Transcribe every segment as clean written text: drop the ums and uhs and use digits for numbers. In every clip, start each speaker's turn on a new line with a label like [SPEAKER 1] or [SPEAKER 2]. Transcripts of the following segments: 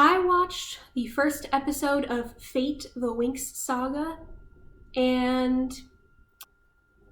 [SPEAKER 1] I watched the first episode of Fate, the Winx Saga, and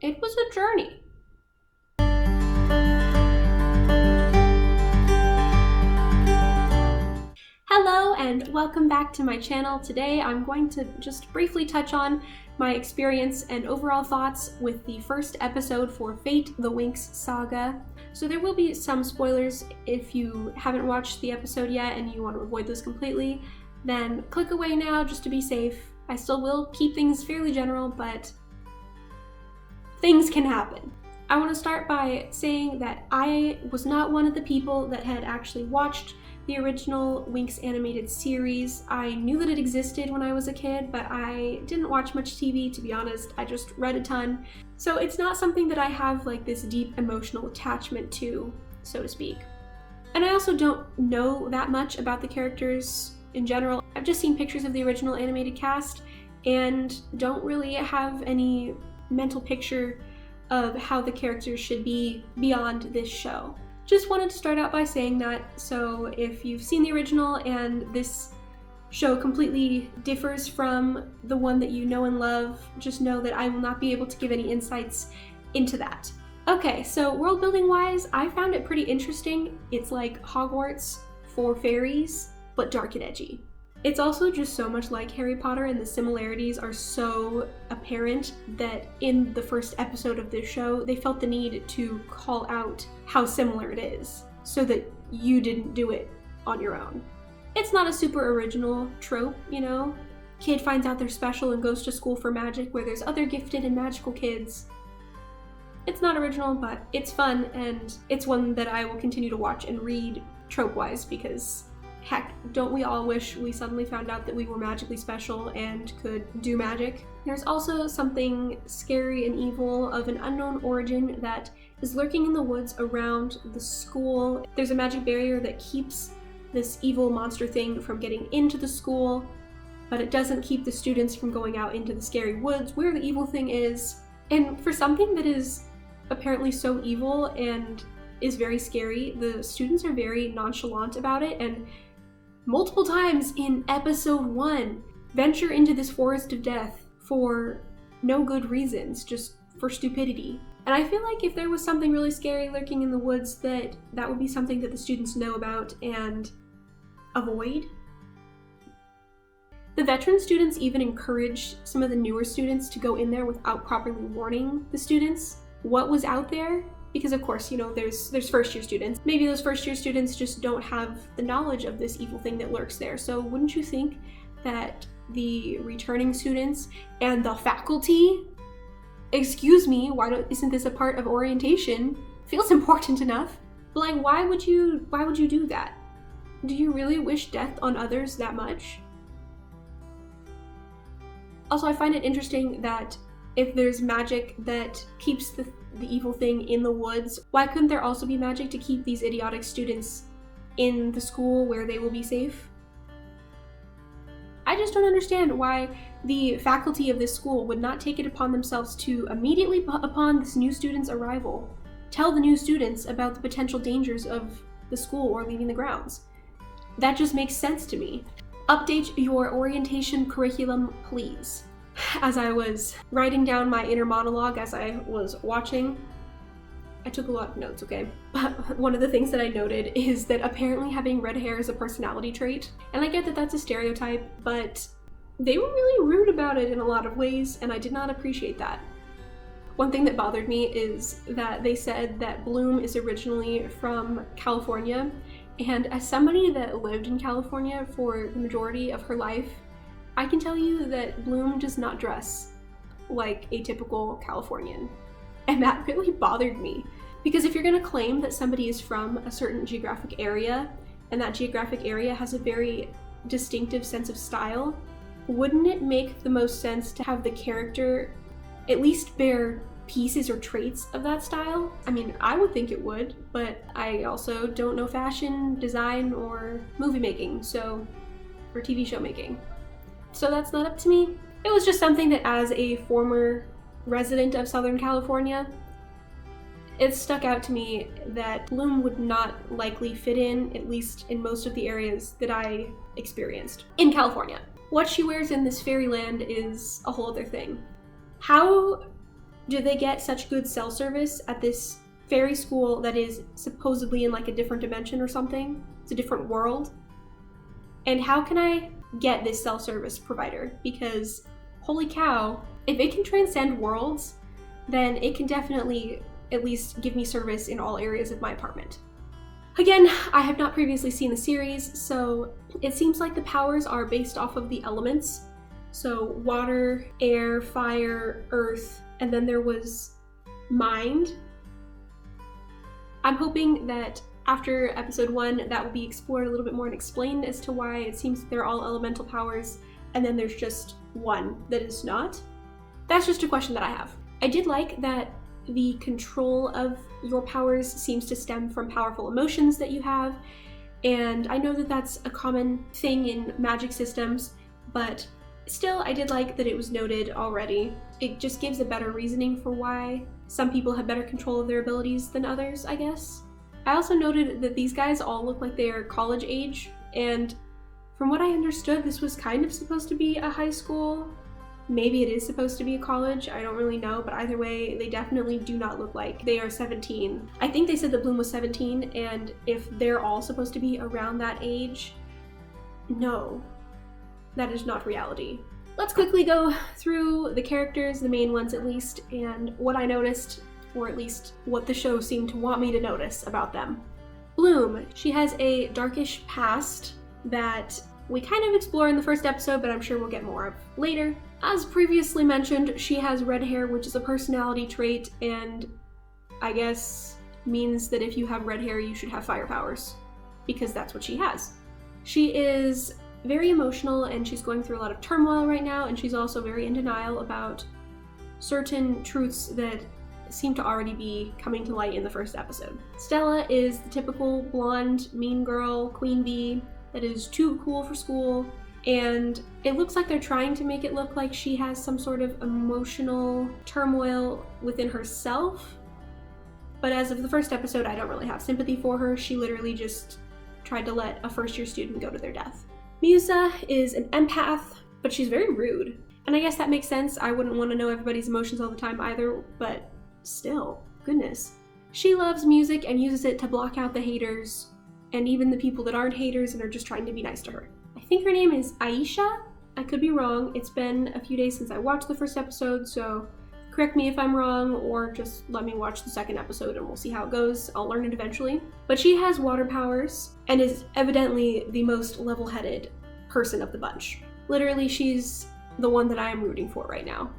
[SPEAKER 1] it was a journey. Hello and welcome back to my channel. Today I'm going to just briefly touch on my experience and overall thoughts with the first episode for Fate, the Winx Saga. So there will be some spoilers. If you haven't watched the episode yet and you want to avoid those completely, then click away now just to be safe. I still will keep things fairly general, but things can happen. I want to start by saying that I was not one of the people that had actually watched the original Winx animated series. I knew that it existed when I was a kid, but I didn't watch much TV, to be honest. I just read a ton. So it's not something that I have like this deep emotional attachment to, so to speak. And I also don't know that much about the characters in general. I've just seen pictures of the original animated cast and don't really have any mental picture of how the characters should be beyond this show. Just wanted to start out by saying that, so if you've seen the original and this show completely differs from the one that you know and love, just know that I will not be able to give any insights into that. Okay, so world building wise, I found it pretty interesting. It's like Hogwarts for fairies, but dark and edgy. It's also just so much like Harry Potter, and the similarities are so apparent that in the first episode of this show, they felt the need to call out how similar it is so that you didn't do it on your own. It's not a super original trope, you know? Kid finds out they're special and goes to school for magic where there's other gifted and magical kids. It's not original, but it's fun, and it's one that I will continue to watch and read trope-wise because heck, don't we all wish we suddenly found out that we were magically special and could do magic? There's also something scary and evil of an unknown origin that is lurking in the woods around the school. There's a magic barrier that keeps this evil monster thing from getting into the school, but it doesn't keep the students from going out into the scary woods where the evil thing is. And for something that is apparently so evil and is very scary, the students are very nonchalant about it, and multiple times in episode 1 venture into this forest of death for no good reasons, just for stupidity. And I feel like if there was something really scary lurking in the woods, that would be something that the students know about and avoid. The veteran students even encourage some of the newer students to go in there without properly warning the students what was out there. Because of course, you know, there's first year students. Maybe those first year students just don't have the knowledge of this evil thing that lurks there. So wouldn't you think that the returning students and the faculty, excuse me, isn't this a part of orientation? Feels important enough. But like, why would you do that? Do you really wish death on others that much? Also, I find it interesting that if there's magic that keeps the evil thing in the woods, why couldn't there also be magic to keep these idiotic students in the school where they will be safe? I just don't understand why the faculty of this school would not take it upon themselves to immediately upon this new student's arrival, tell the new students about the potential dangers of the school or leaving the grounds. That just makes sense to me. Update your orientation curriculum, please. As I was writing down my inner monologue as I was watching, I took a lot of notes, okay? But one of the things that I noted is that apparently having red hair is a personality trait. And I get that that's a stereotype, but they were really rude about it in a lot of ways, and I did not appreciate that. One thing that bothered me is that they said that Bloom is originally from California, and as somebody that lived in California for the majority of her life, I can tell you that Bloom does not dress like a typical Californian. And that really bothered me. Because if you're gonna claim that somebody is from a certain geographic area, and that geographic area has a very distinctive sense of style, wouldn't it make the most sense to have the character at least bear pieces or traits of that style? I mean, I would think it would, but I also don't know fashion, design, or movie making, or TV show making. So that's not up to me. It was just something that, as a former resident of Southern California, it stuck out to me that Bloom would not likely fit in, at least in most of the areas that I experienced in California. What she wears in this fairyland is a whole other thing. How do they get such good cell service at this fairy school that is supposedly in like a different dimension or something? It's a different world. And how can I get this cell service provider? Because holy cow, if it can transcend worlds, then it can definitely at least give me service in all areas of my apartment. Again, I have not previously seen the series, so it seems like the powers are based off of the elements. So water, air, fire, earth, and then there was mind. I'm hoping that after episode 1, that will be explored a little bit more and explained as to why it seems they're all elemental powers, and then there's just one that is not. That's just a question that I have. I did like that the control of your powers seems to stem from powerful emotions that you have, and I know that that's a common thing in magic systems, but still I did like that it was noted already. It just gives a better reasoning for why some people have better control of their abilities than others, I guess. I also noted that these guys all look like they are college age, and from what I understood, this was kind of supposed to be a high school. Maybe it is supposed to be a college, I don't really know, but either way, they definitely do not look like they are 17. I think they said that Bloom was 17, and if they're all supposed to be around that age, no, that is not reality. Let's quickly go through the characters, the main ones at least, and what I noticed, or at least what the show seemed to want me to notice about them. Bloom, she has a darkish past that we kind of explore in the first episode, but I'm sure we'll get more of later. As previously mentioned, she has red hair, which is a personality trait, and I guess means that if you have red hair, you should have fire powers, because that's what she has. She is very emotional, and she's going through a lot of turmoil right now, and she's also very in denial about certain truths that seem to already be coming to light in the first episode. Stella is the typical blonde, mean girl, queen bee that is too cool for school, and it looks like they're trying to make it look like she has some sort of emotional turmoil within herself, but as of the first episode, I don't really have sympathy for her. She literally just tried to let a first-year student go to their death. Musa is an empath, but she's very rude, and I guess that makes sense. I wouldn't want to know everybody's emotions all the time either, but still, goodness. She loves music and uses it to block out the haters, and even the people that aren't haters and are just trying to be nice to her. I think her name is Aisha. I could be wrong. It's been a few days since I watched the first episode, so correct me if I'm wrong, or just let me watch the second episode and we'll see how it goes. I'll learn it eventually. But she has water powers and is evidently the most level-headed person of the bunch. Literally, she's the one that I am rooting for right now.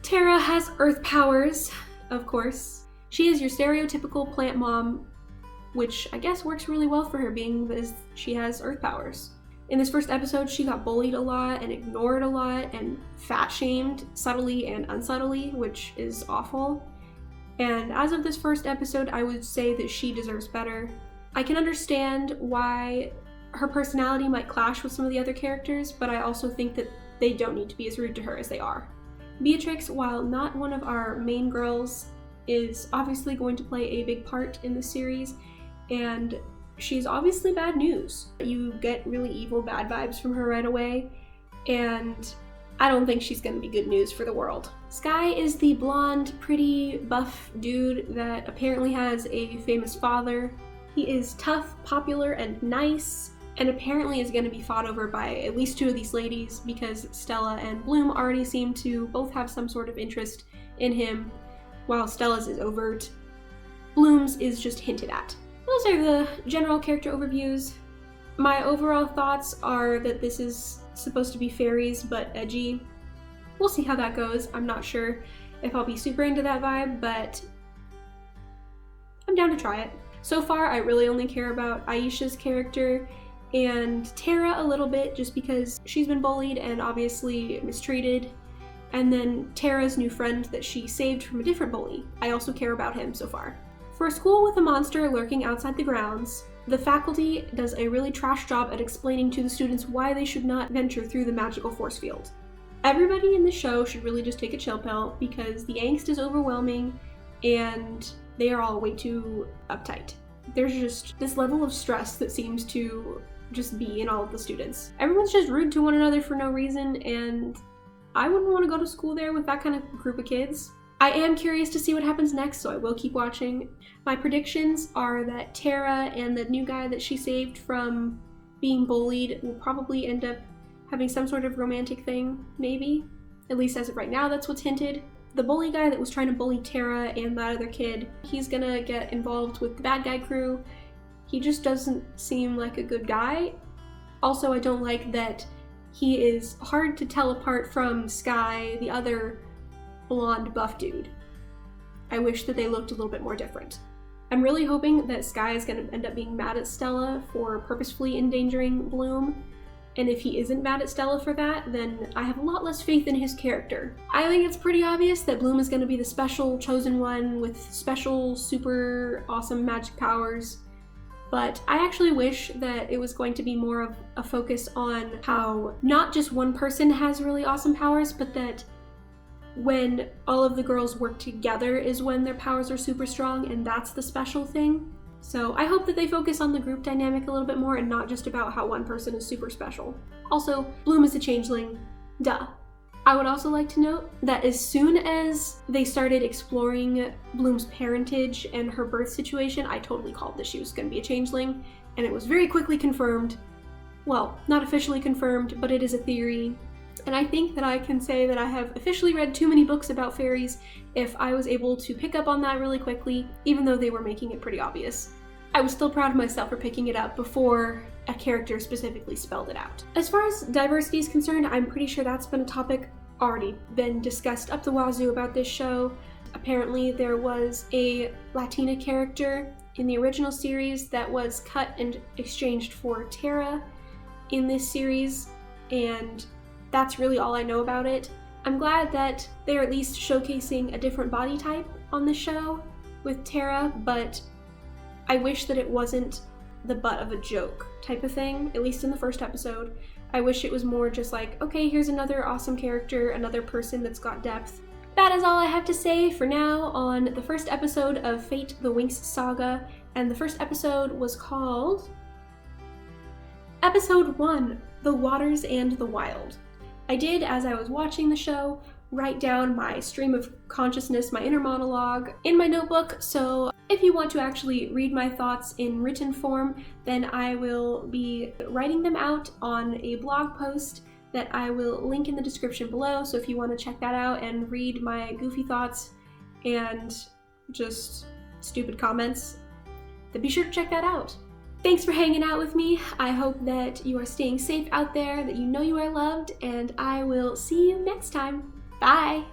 [SPEAKER 1] Tara has earth powers, of course. She is your stereotypical plant mom, which I guess works really well for her, being that she has earth powers. In this first episode, she got bullied a lot and ignored a lot and fat-shamed subtly and unsubtly, which is awful. And as of this first episode, I would say that she deserves better. I can understand why her personality might clash with some of the other characters, but I also think that they don't need to be as rude to her as they are. Beatrix, while not one of our main girls, is obviously going to play a big part in the series, and she's obviously bad news. You get really evil, bad vibes from her right away, and I don't think she's gonna be good news for the world. Sky is the blonde, pretty, buff dude that apparently has a famous father. He is tough, popular, and nice, and apparently is gonna be fought over by at least two of these ladies because Stella and Bloom already seem to both have some sort of interest in him, while Stella's is overt. Bloom's is just hinted at. Those are the general character overviews. My overall thoughts are that this is supposed to be fairies, but edgy. We'll see how that goes. I'm not sure if I'll be super into that vibe, but I'm down to try it. So far, I really only care about Aisha's character and Tara a little bit, just because she's been bullied and obviously mistreated. And then Tara's new friend that she saved from a different bully. I also care about him so far. For a school with a monster lurking outside the grounds, the faculty does a really trash job at explaining to the students why they should not venture through the magical force field. Everybody in the show should really just take a chill pill because the angst is overwhelming and they are all way too uptight. There's just this level of stress that seems to just be in all of the students. Everyone's just rude to one another for no reason, and I wouldn't want to go to school there with that kind of group of kids. I am curious to see what happens next, so I will keep watching. My predictions are that Tara and the new guy that she saved from being bullied will probably end up having some sort of romantic thing, maybe. At least as of right now, that's what's hinted. The bully guy that was trying to bully Tara and that other kid, he's gonna get involved with the bad guy crew. He just doesn't seem like a good guy. Also, I don't like that he is hard to tell apart from Sky, the other blonde buff dude. I wish that they looked a little bit more different. I'm really hoping that Sky is gonna end up being mad at Stella for purposefully endangering Bloom. And if he isn't mad at Stella for that, then I have a lot less faith in his character. I think it's pretty obvious that Bloom is going to be the special chosen one with special, super awesome magic powers. But I actually wish that it was going to be more of a focus on how not just one person has really awesome powers, but that when all of the girls work together is when their powers are super strong, and that's the special thing. So I hope that they focus on the group dynamic a little bit more and not just about how one person is super special. Also, Bloom is a changeling. Duh. I would also like to note that as soon as they started exploring Bloom's parentage and her birth situation, I totally called that she was going to be a changeling, and it was very quickly confirmed. Well, not officially confirmed, but it is a theory. And I think that I can say that I have officially read too many books about fairies if I was able to pick up on that really quickly, even though they were making it pretty obvious. I was still proud of myself for picking it up before a character specifically spelled it out. As far as diversity is concerned, I'm pretty sure that's been a topic already been discussed up the wazoo about this show. Apparently there was a Latina character in the original series that was cut and exchanged for Tara in this series, and that's really all I know about it. I'm glad that they're at least showcasing a different body type on the show with Tara, but I wish that it wasn't the butt of a joke type of thing, at least in the first episode. I wish it was more just like, okay, here's another awesome character, another person that's got depth. That is all I have to say for now on the first episode of Fate the Winx Saga, and the first episode was called Episode 1, The Waters and the Wild. I did, as I was watching the show, write down my stream of consciousness, my inner monologue, in my notebook, so if you want to actually read my thoughts in written form, then I will be writing them out on a blog post that I will link in the description below, so if you want to check that out and read my goofy thoughts and just stupid comments, then be sure to check that out. Thanks for hanging out with me. I hope that you are staying safe out there, that you know you are loved, and I will see you next time. Bye!